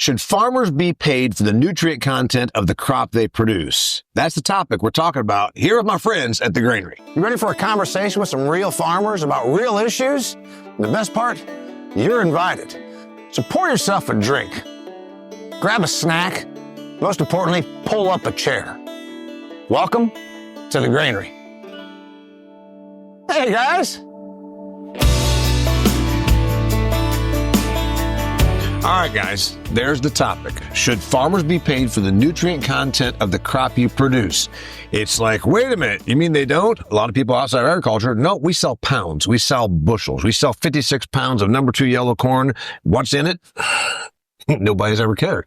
Should farmers be paid for the nutrient content of the crop they produce? That's the topic we're talking about here with my friends at the Granary. You ready for a conversation with some real farmers about real issues? And the best part, you're invited. So pour yourself a drink, grab a snack, most importantly, pull up a chair. Welcome to the Granary. Hey guys. All right, guys, there's the topic. Should farmers be paid for the nutrient content of the crop you produce? It's like, wait a minute, you mean they don't? A lot of people outside of agriculture, no, we sell pounds, we sell bushels, we sell 56 pounds of number 2 yellow corn. What's in it? Nobody's ever cared.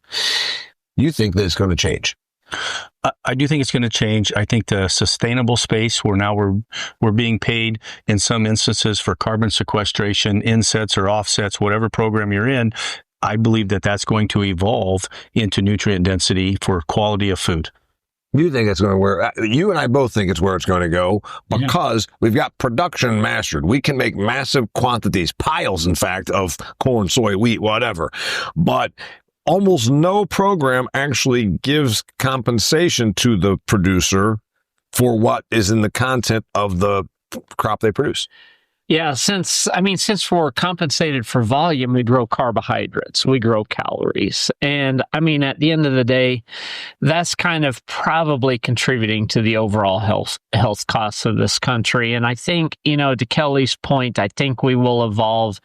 You think that it's going to change? I do think it's going to change. I think the sustainable space where now we're being paid in some instances for carbon sequestration, insets or offsets, whatever program you're in, I believe that that's going to evolve into nutrient density for quality of food. You think it's going to where you and I both think it's where it's going to go because we've got production mastered. We can make massive quantities, piles, in fact, of corn, soy, wheat, whatever. But almost no program actually gives compensation to the producer for what is in the content of the crop they produce. Yeah, since we're compensated for volume, we grow carbohydrates, we grow calories. And I mean, at the end of the day, that's kind of probably contributing to the overall health costs of this country. And I think, to Kelly's point, I think we will evolve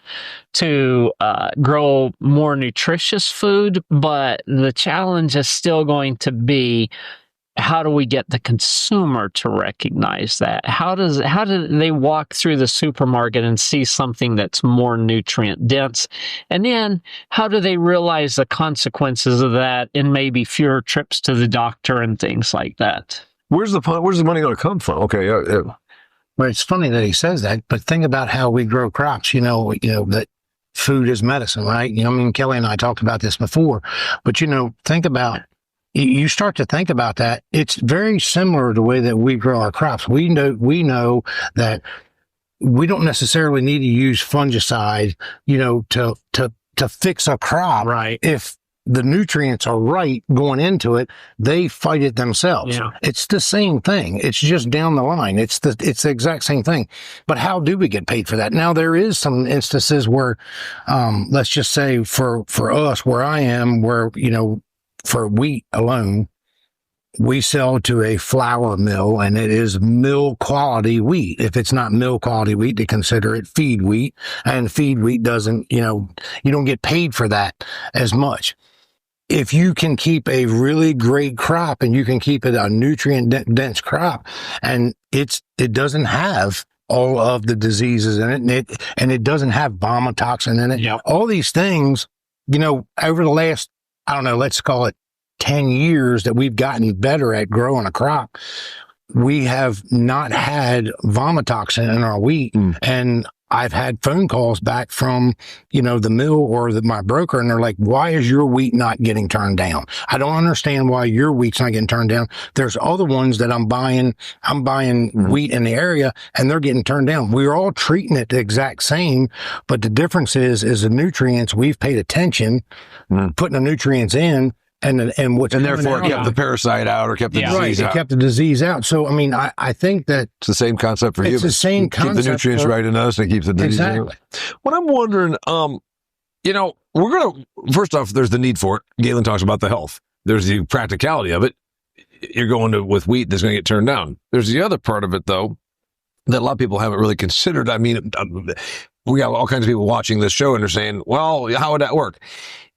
to grow more nutritious food, but the challenge is still going to be, how do we get the consumer to recognize that? How do they walk through the supermarket and see something that's more nutrient dense? And then how do they realize the consequences of that in maybe fewer trips to the doctor and things like that? Where's the money going to come from? Okay, yeah. Well, it's funny that he says that, but think about how we grow crops. That food is medicine, right? Kelly and I talked about this before, but think about. You start to think about that. It's very similar to the way that we grow our crops. We know that we don't necessarily need to use fungicide, to fix a crop. Right. If the nutrients are right going into it, they fight it themselves. Yeah. It's the same thing. It's just down the line. It's the exact same thing. But how do we get paid for that? Now, there is some instances where, let's just say for us, where I am, where, for wheat alone, we sell to a flour mill, and it is mill quality wheat. If it's not mill quality wheat, they consider it feed wheat, and feed wheat doesn't, you don't get paid for that as much. If you can keep a really great crop and you can keep it a nutrient dense crop, and it doesn't have all of the diseases in it, and it doesn't have vomitoxin in it. Yep. All these things, over the last, I don't know, let's call it 10 years that we've gotten better at growing a crop, we have not had vomitoxin in our wheat. And I've had phone calls back from, the mill or my broker, and they're like, why is your wheat not getting turned down? I don't understand why your wheat's not getting turned down. There's other ones that I'm buying wheat in the area, and they're getting turned down. We're all treating it the exact same, but the difference is the nutrients, we've paid attention, putting the nutrients in, and therefore kept the parasite out or kept the disease out. It kept the disease out. So, I think that it's the same concept for you. It's the same concept. Keep the nutrients right in us and keeps the disease out. What I'm wondering, we're going to, first off, there's the need for it. Galynn talks about the health. There's the practicality of it. You're going with wheat that's going to get turned down. There's the other part of it, though, that a lot of people haven't really considered. We got all kinds of people watching this show and they're saying, well, how would that work?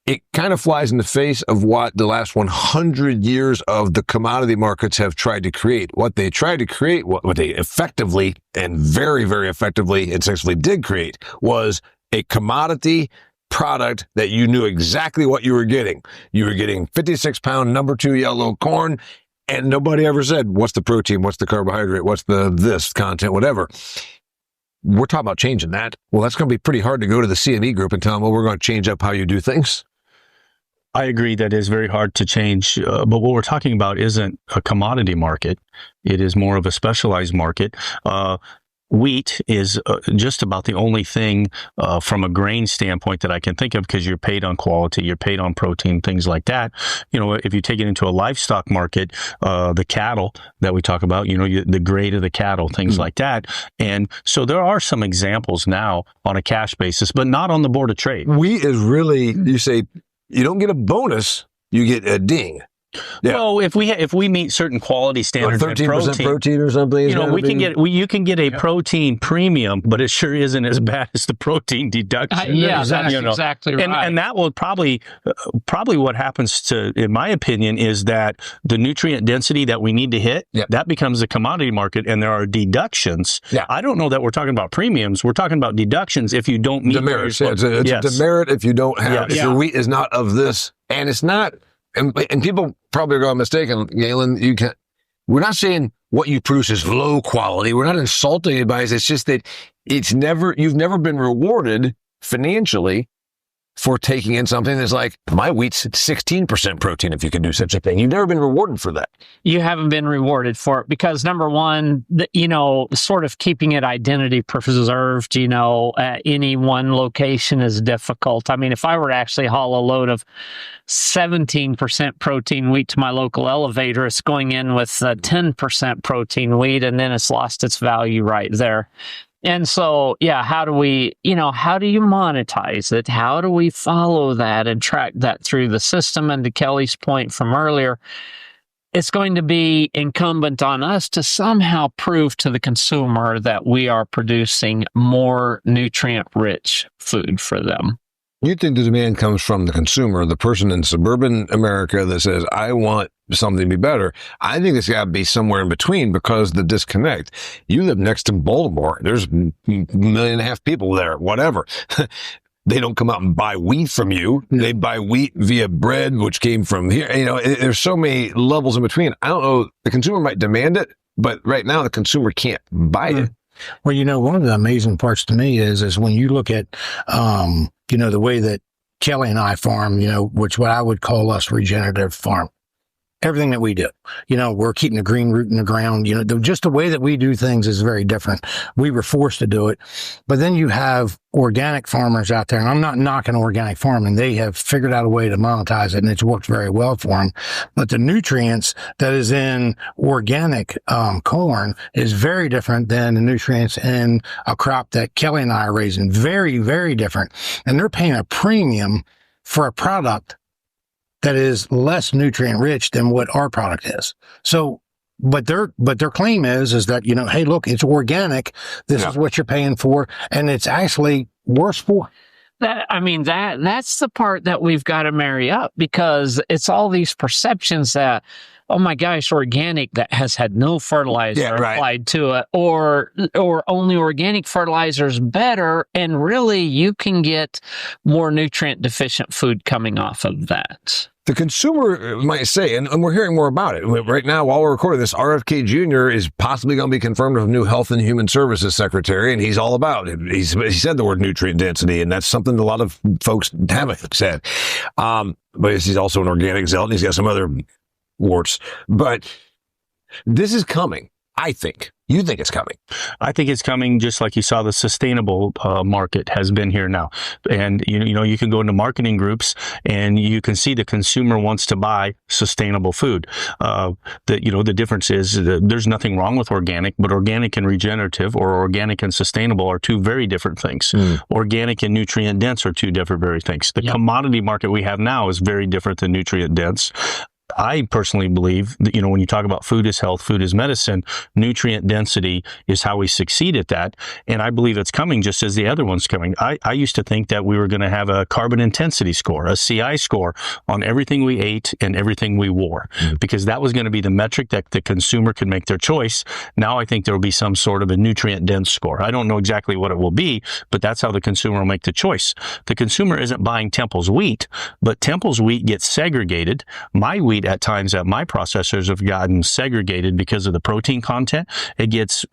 It kind of flies in the face of what the last 100 years of the commodity markets have tried to create. What they tried to create, what they effectively and very, very effectively and successfully did create, was a commodity product that you knew exactly what you were getting. You were getting 56-pound number 2 yellow corn, and nobody ever said, what's the protein, what's the carbohydrate, what's the this content, whatever. We're talking about changing that. Well, that's going to be pretty hard to go to the CME group and tell them, well, we're going to change up how you do things. I agree that is very hard to change, but what we're talking about isn't a commodity market. It is more of a specialized market. wheat is just about the only thing from a grain standpoint that I can think of, because you're paid on quality, you're paid on protein, things like that. If you take it into a livestock market, the cattle that we talk about, the grade of the cattle, things like that. And so there are some examples now on a cash basis, but not on the Board of Trade. Wheat is really, you say, you don't get a bonus, you get a ding. Yeah. Well, if we meet certain quality standards, 13% protein or something, you can get a protein premium, but it sure isn't as bad as the protein deduction. That's exactly right. And that will probably what happens in my opinion, is that the nutrient density that we need to hit, that becomes a commodity market, and there are deductions. Yeah. I don't know that we're talking about premiums. We're talking about deductions if you don't meet demerits. It's a demerit if you don't have if your wheat is not of this, and it's not. And people probably are going mistaken, Galynn. We're not saying what you produce is low quality. We're not insulting anybody. It's just that you've never been rewarded financially for taking in something that's like, my wheat's 16% protein, if you can do such a thing. You've never been rewarded for that. You haven't been rewarded for it because, number one, sort of keeping it identity preserved, at any one location is difficult. I mean, if I were to actually haul a load of 17% protein wheat to my local elevator, it's going in with 10% protein wheat, and then it's lost its value right there. And so, how do you monetize it? How do we follow that and track that through the system? And to Kelly's point from earlier, it's going to be incumbent on us to somehow prove to the consumer that we are producing more nutrient-rich food for them. You think the demand comes from the consumer, the person in suburban America that says, I want something to be better. I think it's got to be somewhere in between, because the disconnect. You live next to Baltimore. There's 1.5 million people there, whatever. They don't come out and buy wheat from you. They buy wheat via bread, which came from here. There's so many levels in between. I don't know. The consumer might demand it, but right now the consumer can't buy it. Well, one of the amazing parts to me is when you look at, the way that Kelly and I farm, which what I would call us regenerative farm. Everything that we do, we're keeping the green root in the ground. Just the way that we do things is very different. We were forced to do it. But then you have organic farmers out there, and I'm not knocking organic farming. They have figured out a way to monetize it, and it's worked very well for them. But the nutrients that is in organic corn is very different than the nutrients in a crop that Kelly and I are raising. Very, very different. And they're paying a premium for a product that is less nutrient rich than what our product is. So, but their claim is that, hey, look, it's organic. This is what you're paying for. And it's actually worse for. That's the part that we've got to marry up, because it's all these perceptions that, oh my gosh, organic that has had no fertilizer applied to it, or only organic fertilizer is better, and really you can get more nutrient deficient food coming off of that. The consumer might say, and we're hearing more about it right now while we're recording this, RFK Jr. is possibly going to be confirmed as new Health and Human Services Secretary, and he's all about it. He said the word nutrient density, and that's something a lot of folks haven't said. But he's also an organic zealot, and he's got some other warts. But this is coming, I think. You think it's coming? I think it's coming, just like you saw the sustainable market has been here now. And, you can go into marketing groups and you can see the consumer wants to buy sustainable food. The difference is that there's nothing wrong with organic, but organic and regenerative, or organic and sustainable, are two very different things. Organic and nutrient dense are two different very things. The commodity market we have now is very different than nutrient dense. I personally believe that, when you talk about food is health, food is medicine, nutrient density is how we succeed at that. And I believe it's coming just as the other one's coming. I used to think that we were going to have a carbon intensity score, a CI score on everything we ate and everything we wore, because that was going to be the metric that the consumer could make their choice. Now I think there will be some sort of a nutrient dense score. I don't know exactly what it will be, but that's how the consumer will make the choice. The consumer isn't buying Temple's wheat, but Temple's wheat gets segregated. My wheat at times at my processors have gotten segregated because of the protein content. It gets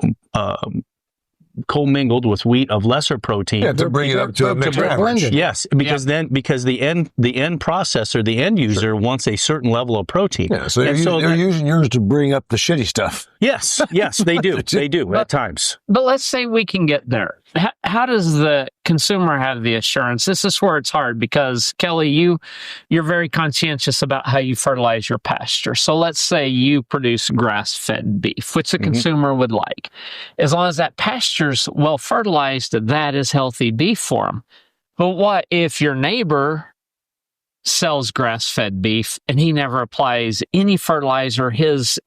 commingled with wheat of lesser protein. Yeah, to bring it up to a mixed average. Yes, because because the end processor, the end user wants a certain level of protein. Yeah, so they're using yours to bring up the shitty stuff. Yes, they do. They do at times. But let's say we can get there. How does the consumer have the assurance? This is where it's hard because, Kelly, you're very conscientious about how you fertilize your pasture. So let's say you produce grass-fed beef, which the consumer would like. As long as that pasture's well fertilized, that is healthy beef for them. But what if your neighbor sells grass-fed beef and he never applies any fertilizer? His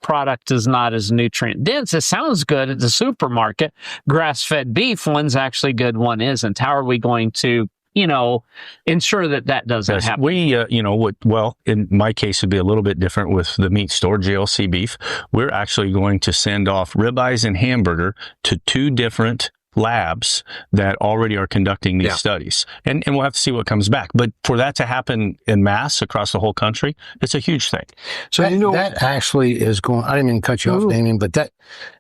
product is not as nutrient dense. It sounds good at the supermarket. Grass-fed beef, one's actually good, one isn't. How are we going to, ensure that doesn't happen? We, in my case, it'd be a little bit different with the meat store, GLC beef. We're actually going to send off ribeyes and hamburger to 2 different labs that already are conducting these studies. And we'll have to see what comes back. But for that to happen in mass across the whole country, it's a huge thing. So that actually is going, I didn't mean to cut you off, Damian, but that,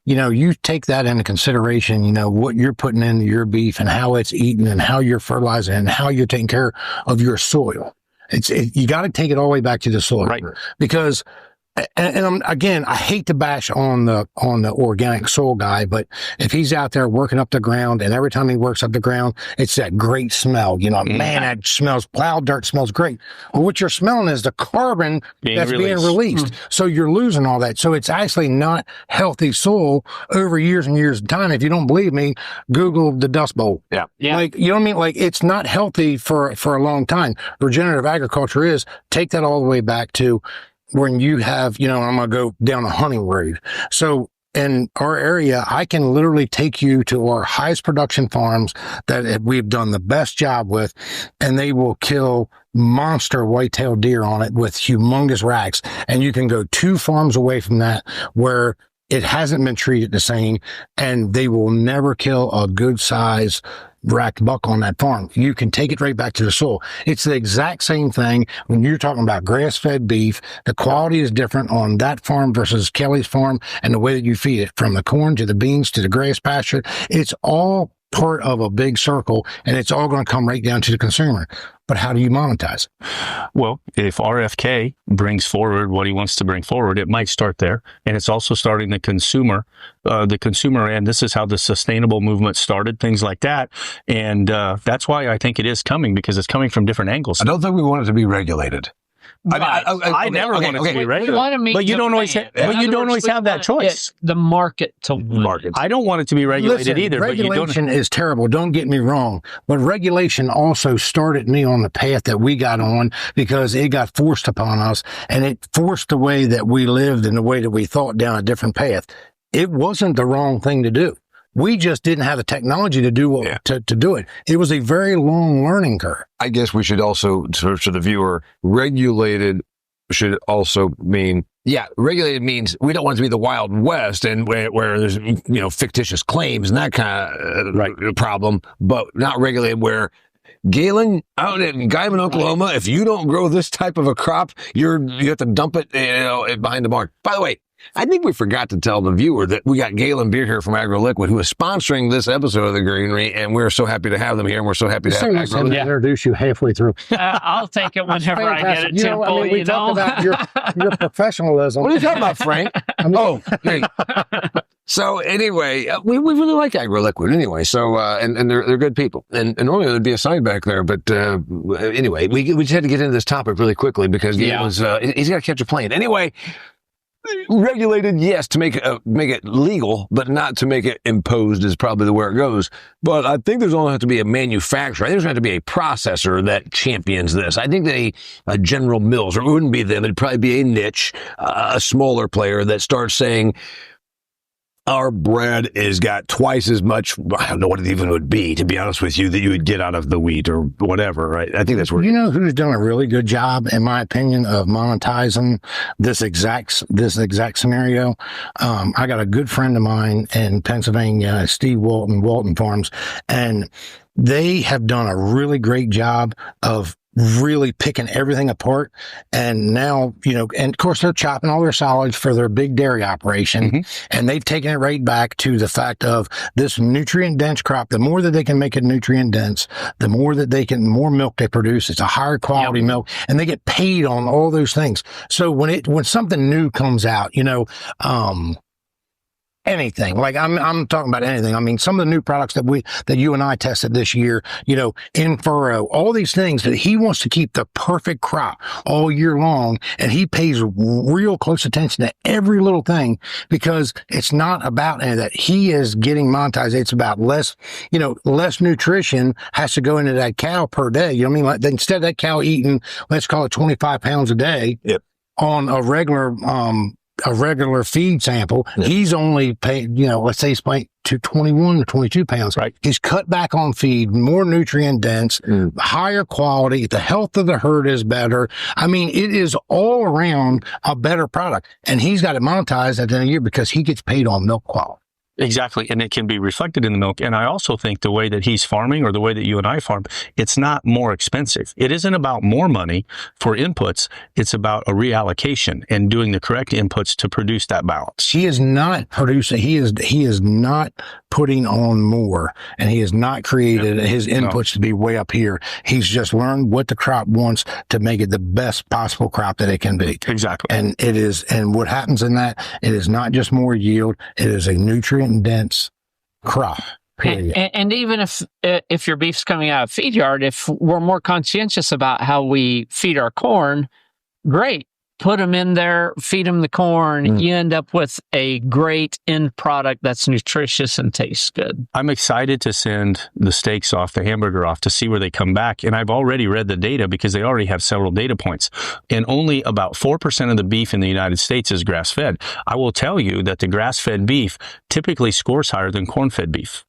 you take that into consideration, what you're putting into your beef and how it's eaten and how you're fertilizing and how you're taking care of your soil. You got to take it all the way back to the soil. Right. Because and again, I hate to bash on the organic soil guy, but if he's out there working up the ground and every time he works up the ground, it's that great smell, man, that smells, plowed dirt smells great. Well, what you're smelling is the carbon being released. So you're losing all that. So it's actually not healthy soil over years and years of time. If you don't believe me, Google the Dust Bowl. Yeah. Like, you know what I mean? Like, it's not healthy for a long time. Regenerative agriculture is take that all the way back to when you have, I'm going to go down a hunting road. So in our area, I can literally take you to our highest production farms that we've done the best job with, and they will kill monster white-tailed deer on it with humongous racks. And you can go 2 farms away from that where it hasn't been treated the same, and they will never kill a good size racked buck on that farm. You can take it right back to the soil. It's the exact same thing when you're talking about grass-fed beef. The quality is different on that farm versus Kelly's farm, and the way that you feed it, from the corn to the beans to the grass pasture, it's all part of a big circle, and it's all going to come right down to the consumer. But how do you monetize? Well, if RFK brings forward what he wants to bring forward, it might start there. And it's also starting the consumer, and this is how the sustainable movement started, things like that. And that's why I think it is coming, because it's coming from different angles. I don't think we want it to be regulated. I never want it to be regulated. But you don't always have that choice. The market to market. I don't want it to be regulated either. Regulation is terrible. Don't get me wrong. But regulation also started me on the path that we got on because it got forced upon us, and it forced the way that we lived and the way that we thought down a different path. It wasn't the wrong thing to do. We just didn't have the technology to do to do it. It was a very long learning curve. I guess we should also, to the viewer, regulated should also mean, regulated means we don't want it to be the Wild West and where there's, fictitious claims and that kind of problem, but not regulated where Galynn, out in Guyman, Oklahoma, if you don't grow this type of a crop, you have to dump it, behind the barn. By the way, I think we forgot to tell the viewer that we got Galynn Beer here from AgroLiquid, who is sponsoring this episode of the Granary, and we're so happy to have them here, and we're so happy to have AgroLiquid. Introduce you halfway through. I'll take it whenever I get it. Temple, we talked about your professionalism. What are you talking about, Frank? So anyway, we really like AgroLiquid anyway. So and they're good people, and normally there'd be a sign back there, but anyway, we just had to get into this topic really quickly because he's got to catch a plane anyway. Regulated, yes, to make it legal, but not to make it imposed is probably the where it goes. But I think there's only have to be a manufacturer. I think there's going to have to be a processor that champions this. I think that a General Mills, or it wouldn't be them, it'd probably be a niche, a smaller player that starts saying, our bread has got twice as much, I don't know what it even would be, to be honest with you, that you would get out of the wheat or whatever, right? I think that's where... You know who's done a really good job, in my opinion, of monetizing this exact scenario? I got a good friend of mine in Pennsylvania, Steve Walton Farms, and they have done a really great job of really picking everything apart. And now, and of course they're chopping all their solids for their big dairy operation. And they've taken it right back to the fact of this nutrient dense crop. The more that they can make it nutrient dense, the more milk they produce. It's a higher quality milk, and they get paid on all those things. So when something new comes out, anything, like I'm talking about anything. I mean, some of the new products that you and I tested this year, in furrow, all these things that he wants to keep the perfect crop all year long. And he pays real close attention to every little thing, because it's not about any of that. He is getting monetized. It's about less nutrition has to go into that cow per day. You know what I mean? Like, instead of that cow eating, let's call it 25 pounds a day on a regular feed sample, he's only paid, let's say he's paid to 21 or 22 pounds. Right. He's cut back on feed, more nutrient dense, higher quality. The health of the herd is better. I mean, it is all around a better product. And he's got it monetized at the end of the year because he gets paid on milk quality. Exactly. And it can be reflected in the milk. And I also think the way that he's farming, or the way that you and I farm, it's not more expensive. It isn't about more money for inputs. It's about a reallocation and doing the correct inputs to produce that balance. He is not producing. He is not putting on more, and he has not created his inputs to be way up here. He's just learned what the crop wants to make it the best possible crop that it can be. Exactly. And what happens in that, it is not just more yield. It is a nutrient dense crop. And even if your beef's coming out of feed yard, if we're more conscientious about how we feed our corn, great. Put them in there, feed them the corn. You end up with a great end product that's nutritious and tastes good. I'm excited to send the steaks off, the hamburger off, to see where they come back. And I've already read the data, because they already have several data points. And only about 4% of the beef in the United States is grass-fed. I will tell you that the grass-fed beef typically scores higher than corn-fed beef.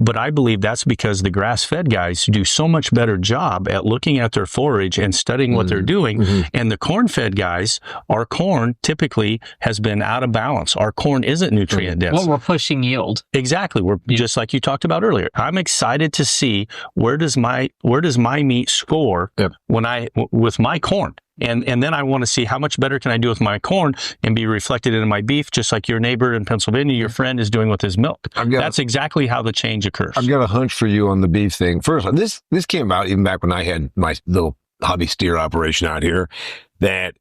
But I believe that's because the grass-fed guys do so much better job at looking at their forage and studying what they're doing. And the corn-fed guys, our corn typically has been out of balance. Our corn isn't nutrient dense. Well, we're pushing yield. Exactly. We're just like you talked about earlier. I'm excited to see where does my meat score with my corn. And then I want to see how much better can I do with my corn and be reflected in my beef, just like your neighbor in Pennsylvania, your friend, is doing with his milk. That's exactly how the change occurs. I've got a hunch for you on the beef thing. First, this came about even back when I had my little hobby steer operation out here, that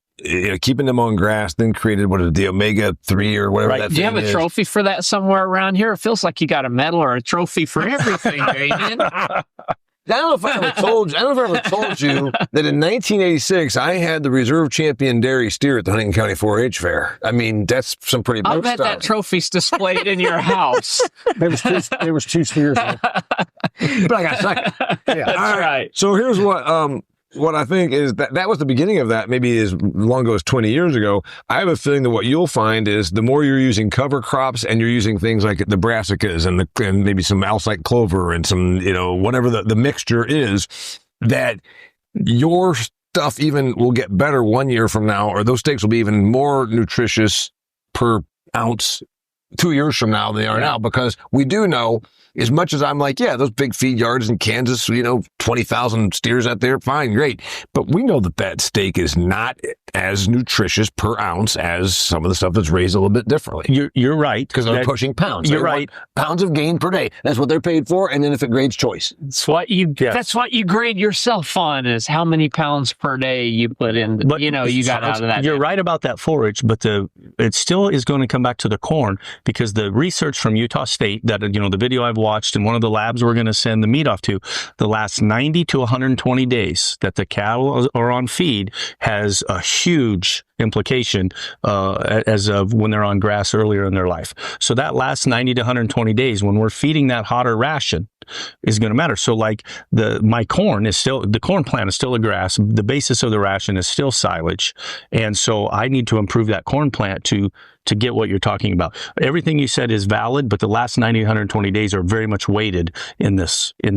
keeping them on grass then created the omega-3 or whatever that thing is. Do you have a trophy for that somewhere around here? It feels like you got a medal or a trophy for everything, Damian. I don't know if I ever told you that in 1986, I had the reserve champion dairy steer at the Huntington County 4-H fair. I mean, that's some pretty big stuff. I bet that trophy's displayed in your house. There was two steers there. But I got second. Yeah, that's right. So here's what I think is that was the beginning of that, maybe as long ago as 20 years ago. I have a feeling that what you'll find is the more you're using cover crops and you're using things like the brassicas and maybe some Alsike clover and some, whatever the mixture is, that your stuff even will get better 1 year from now, or those steaks will be even more nutritious per ounce 2 years from now than they are now, because we do know, as much as I'm like, those big feed yards in Kansas, 20,000 steers out there, fine, great. But we know that steak is not as nutritious per ounce as some of the stuff that's raised a little bit differently. You're right. Because they're pushing pounds. You're right. Pounds of gain per day. That's what they're paid for. And then if it grades choice. That's what you grade yourself on, is how many pounds per day you put in, you got out of that. You're right about that forage, but it still is going to come back to the corn, because the research from Utah State that, the video I've watched in one of the labs we're going to send the meat off to, the last 90 to 120 days that the cattle are on feed has a huge implication as of when they're on grass earlier in their life. So that last 90 to 120 days, when we're feeding that hotter ration, is going to matter. So like my corn is still, the corn plant is still a grass. The basis of the ration is still silage. And so I need to improve that corn plant to get what you're talking about. Everything you said is valid, but the last 90, 120 days are very much weighted in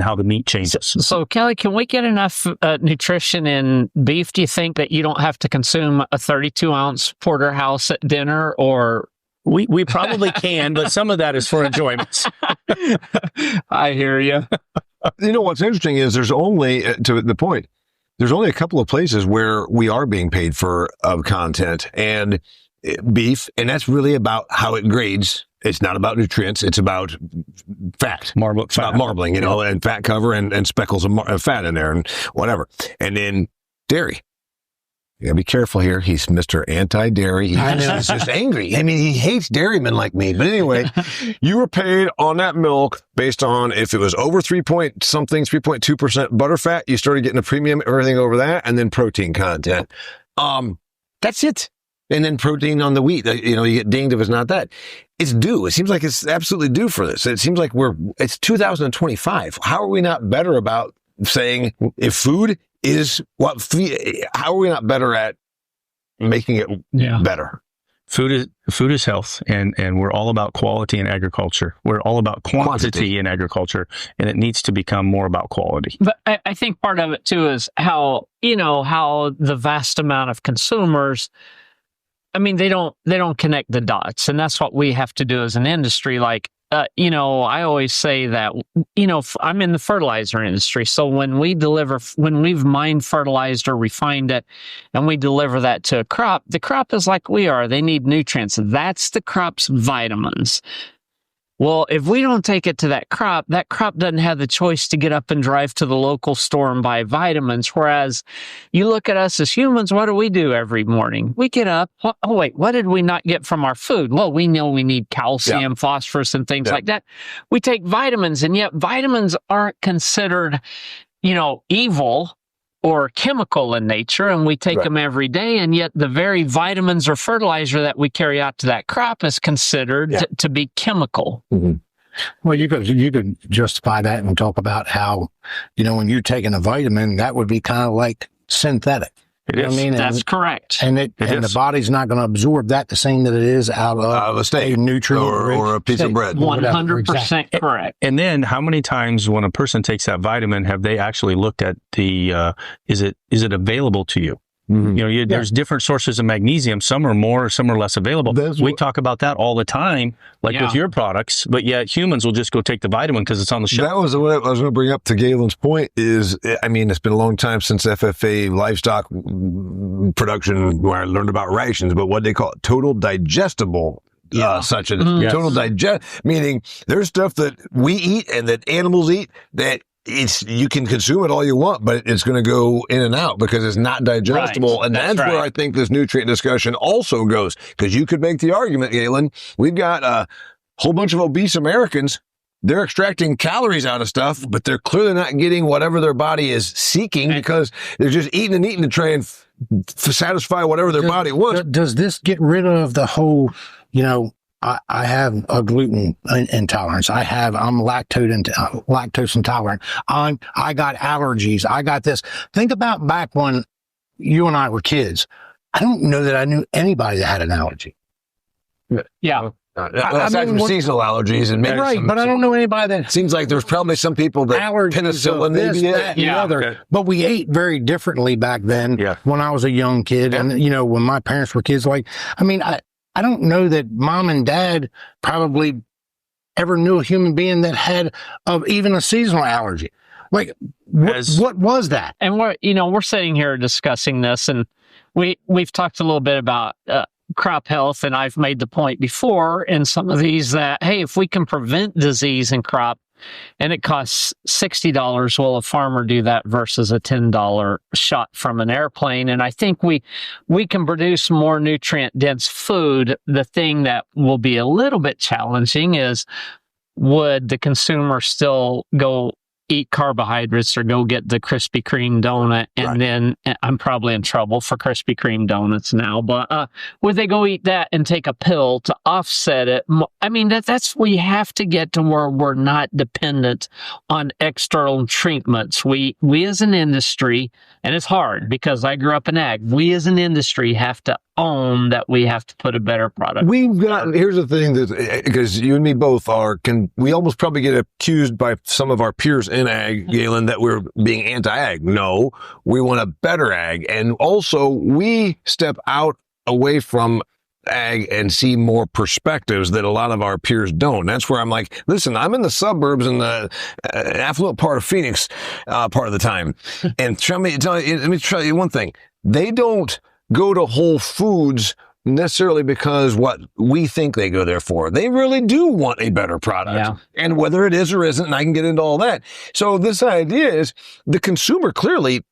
how the meat changes. So Kelly, can we get enough nutrition in beef, do you think, that you don't have to consume a 32-ounce porterhouse at dinner? Or we probably can, but some of that is for enjoyment. I hear you. What's interesting is there's only, to the point, there's only a couple of places where we are being paid for content, and beef, and that's really about how it grades. It's not about nutrients. It's about fat. It's about marbling, you know, and fat cover and speckles of fat in there and whatever. And then dairy. You gotta be careful here. He's Mr. Anti-Dairy. He's just angry. I mean, he hates dairymen like me. But anyway, you were paid on that milk based on if it was over 3.2% butterfat, you started getting a premium, everything over that, and then protein content. That's it. And then protein on the wheat. You know, you get dinged if it's not that. It's due. It seems like it's absolutely due for this. It seems like it's 2025. How are we not better about saying if food is how are we not better at making it better? Food is health, and we're all about quality in agriculture. We're all about quantity in agriculture, and it needs to become more about quality. But I think part of it too is how the vast amount of consumers, I mean, they don't connect the dots, and that's what we have to do as an industry. Like, I always say that, I'm in the fertilizer industry. So when we've mined, fertilized, or refined it, and we deliver that to a crop, the crop is like we are. They need nutrients. That's the crop's vitamins. Well, if we don't take it to that crop doesn't have the choice to get up and drive to the local store and buy vitamins. Whereas you look at us as humans, what do we do every morning? We get up. Oh, wait, what did we not get from our food? Well, we know we need calcium, phosphorus, and things like that. We take vitamins, and yet vitamins aren't considered, evil or chemical in nature, and we take them every day, and yet the very vitamins or fertilizer that we carry out to that crop is considered to be chemical. Mm-hmm. Well, you could justify that and talk about how, when you're taking a vitamin, that would be kind of like synthetic. It is. I mean, that's correct. And the body's not going to absorb that the same that it is out of a steak, nutrient or a piece of bread. 100% correct. And then how many times when a person takes that vitamin have they actually looked at the is it available to you? Mm-hmm. There's different sources of magnesium. Some are more, some are less available. We talk about that all the time, with your products, but yet humans will just go take the vitamin because it's on the shelf. That was what I was going to bring up to Galynn's point is, I mean, it's been a long time since FFA livestock production where I learned about rations, but what they call it, total digestible such as total digest, meaning there's stuff that we eat and that animals eat that you can consume it all you want, but it's going to go in and out because it's not digestible. Right. And that's where I think this nutrient discussion also goes, because you could make the argument, Galynn, we've got a whole bunch of obese Americans. They're extracting calories out of stuff, but they're clearly not getting whatever their body is seeking because they're just eating and eating to try and satisfy whatever their body wants. Does this get rid of the whole, I have a gluten intolerance. I'm lactose intolerant. I got allergies. I got this. Think about back when you and I were kids. I don't know that I knew anybody that had an allergy. Yeah. Aside from seasonal allergies and maybe but I don't know anybody that seems like there's probably some people that penicillin, this, that, and the other. Okay. But we ate very differently back then. Yeah. When I was a young kid, and when my parents were kids, I don't know that mom and dad probably ever knew a human being that had even a seasonal allergy. What was that? And we're sitting here discussing this, and we've talked a little bit about crop health, and I've made the point before in some of these that, hey, if we can prevent disease in crop and it costs $60, will a farmer do that versus a $10 shot from an airplane? And I think we can produce more nutrient-dense food. The thing that will be a little bit challenging is, would the consumer still go eat carbohydrates or go get the Krispy Kreme donut? And then I'm probably in trouble for Krispy Kreme donuts now, but would they go eat that and take a pill to offset it? I mean, we have to get to where we're not dependent on external treatments. We as an industry, and it's hard because I grew up in ag, we as an industry have to own that we have to put a better product. Here's the thing, that because you and me both we almost probably get accused by some of our peers in ag, Galynn, that we're being anti-ag. No, we want a better ag. And also we step away from ag and see more perspectives that a lot of our peers don't. That's where I'm like, listen, I'm in the suburbs in the affluent part of Phoenix part of the time. And let me tell you one thing. They don't go to Whole Foods necessarily because what we think they go there for. They really do want a better product. Yeah. And whether it is or isn't, and I can get into all that. So this idea is the consumer clearly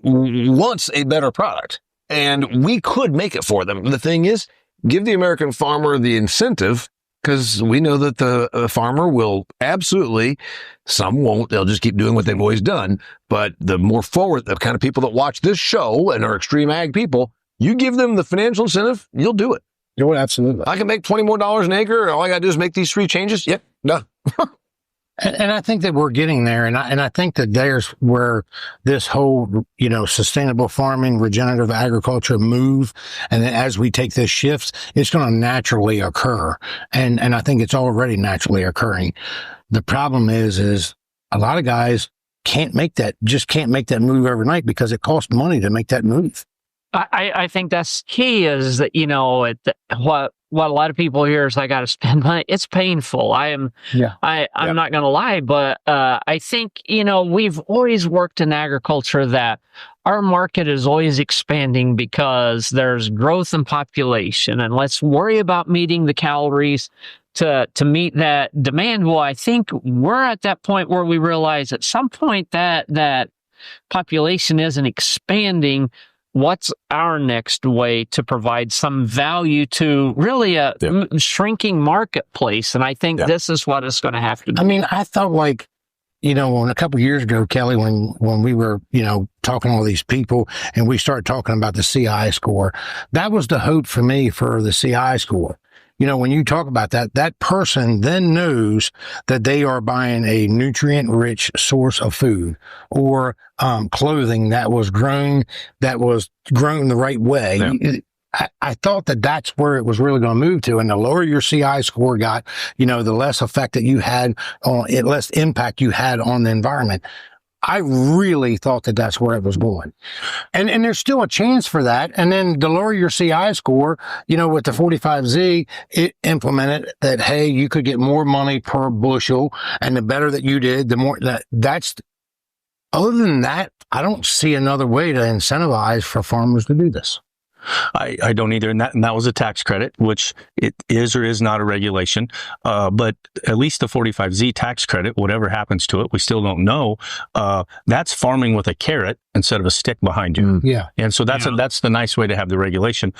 wants a better product, and we could make it for them. The thing is, give the American farmer the incentive, because we know that the farmer will absolutely, some won't, they'll just keep doing what they've always done. But the more forward, the kind of people that watch this show and are extreme ag people, you give them the financial incentive, you'll do it. You know, absolutely. I can make $20 more an acre, and all I got to do is make these 3 changes. Yep, done. And I think that we're getting there, and I think that there's where this whole, sustainable farming, regenerative agriculture move, and then as we take this shift, it's going to naturally occur, and I think it's already naturally occurring. The problem is a lot of guys can't make that move overnight because it costs money to make that move. I think that's key is that, what a lot of people hear is I got to spend money. It's painful. I'm not going to lie, but I think, we've always worked in agriculture that our market is always expanding because there's growth in population, and let's worry about meeting the calories to meet that demand. Well, I think we're at that point where we realize at some point that population isn't expanding. What's our next way to provide some value to really a shrinking marketplace? And I think this is what it's going to have to be. I mean, I thought when a couple of years ago, Kelly, when we were, talking to all these people and we started talking about the CI score, that was the hope for me for the CI score. When you talk about that person then knows that they are buying a nutrient-rich source of food or clothing that was grown the right way. Yeah. I thought that that's where it was really going to move to. And the lower your CI score got, the less effect that you had on it, less impact you had on the environment. I really thought that that's where it was going. And there's still a chance for that. And then the lower your CI score, with the 45Z, it implemented that, hey, you could get more money per bushel. And the better that you did, the more that's, other than that, I don't see another way to incentivize for farmers to do this. I don't either. And that was a tax credit, which it is or is not a regulation. But at least the 45Z tax credit, whatever happens to it, we still don't know. That's farming with a carrot instead of a stick behind you. Yeah. And so that's the nice way to have the regulation.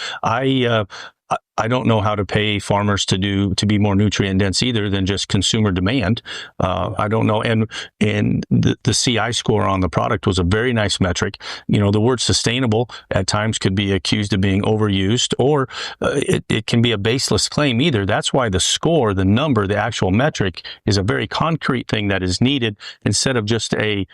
I don't know how to pay farmers to be more nutrient dense either than just consumer demand. I don't know. And the CI score on the product was a very nice metric. The word sustainable at times could be accused of being overused, or it can be a baseless claim either. That's why the score, the number, the actual metric is a very concrete thing that is needed instead of just a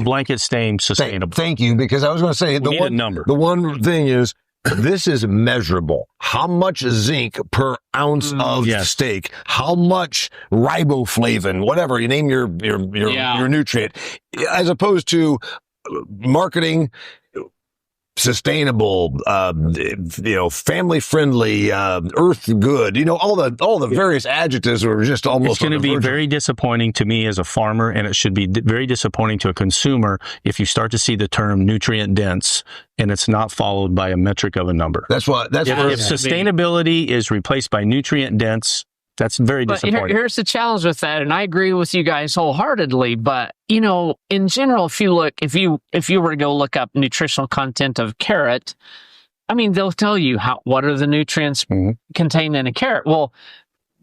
blanket statement sustainable. Thank you, because I was going to say the one thing is, this is measurable. How much zinc per ounce of steak? How much riboflavin? Whatever you name your nutrient, as opposed to marketing sustainable, family friendly, earth good. All the various adjectives are just almost. It's going to be very disappointing to me as a farmer, and it should be very disappointing to a consumer if you start to see the term nutrient dense and it's not followed by a metric of a number. If sustainability is replaced by nutrient dense, that's very disappointing. But here's the challenge with that, and I agree with you guys wholeheartedly. But in general, if you were to go look up nutritional content of carrot, they'll tell you what are the nutrients contained in a carrot. Well,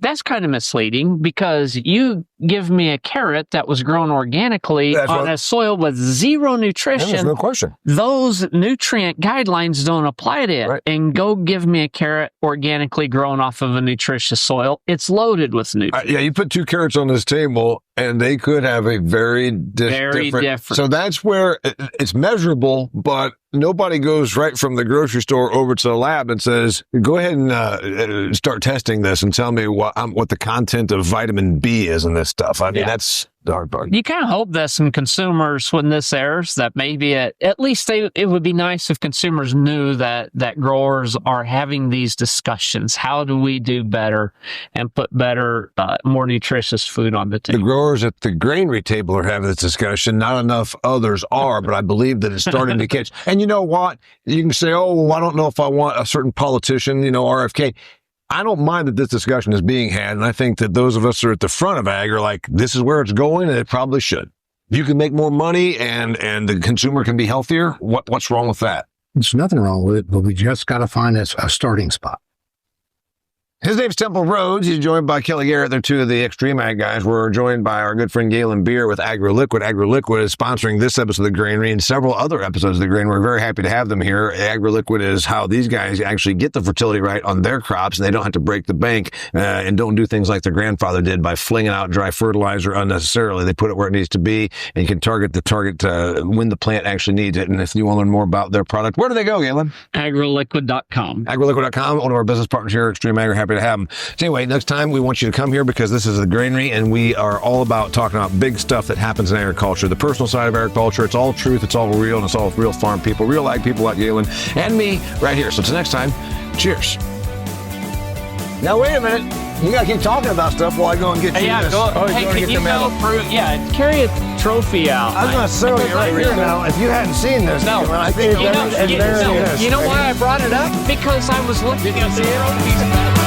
that's kind of misleading, because you give me a carrot that was grown organically on a soil with zero nutrition. There's no question. Those nutrient guidelines don't apply to it. Right. And go give me a carrot organically grown off of a nutritious soil. It's loaded with nutrients. You put 2 carrots on this table, and they could have a very different. So that's where it's measurable, but nobody goes right from the grocery store over to the lab and says, go ahead and start testing this and tell me what the content of vitamin B is in this stuff. That's the hard part. You kind of hope that some consumers, when this airs, that maybe at least it would be nice if consumers knew that growers are having these discussions. How do we do better and put better, more nutritious food on the table? The growers at the Granary table are having this discussion. Not enough others are, but I believe that it's starting to catch. And you know what? You can say, oh, well, I don't know if I want a certain politician, RFK. I don't mind that this discussion is being had, and I think that those of us who are at the front of ag are like, this is where it's going, and it probably should. You can make more money, and the consumer can be healthier. What's wrong with that? There's nothing wrong with it, but we just got to find a starting spot. His name's Temple Rhodes. He's joined by Kelly Garrett. They're two of the XtremeAg guys. We're joined by our good friend Galynn Beer with AgroLiquid. AgroLiquid is sponsoring this episode of the Granary and several other episodes of the Granary. We're very happy to have them here. AgroLiquid is how these guys actually get the fertility right on their crops, and they don't have to break the bank and don't do things like their grandfather did by flinging out dry fertilizer unnecessarily. They put it where it needs to be, and you can target when the plant actually needs it. And if you want to learn more about their product, where do they go, Galynn? AgroLiquid.com. AgroLiquid.com, one of our business partners here at XtremeAg. We're happy to have them. So anyway, next time we want you to come here because this is the Granary, and we are all about talking about big stuff that happens in agriculture, the personal side of agriculture. It's all truth, it's all real, and it's all real farm people, real ag people like Galynn and me right here. So until next time, cheers. Now wait a minute. You gotta keep talking about stuff while I go and get you this. Can you go through? Yeah, carry a trophy out. I was going to show you right here now. If you hadn't seen this, I think you know why I brought it up? Because I was looking at the trophies.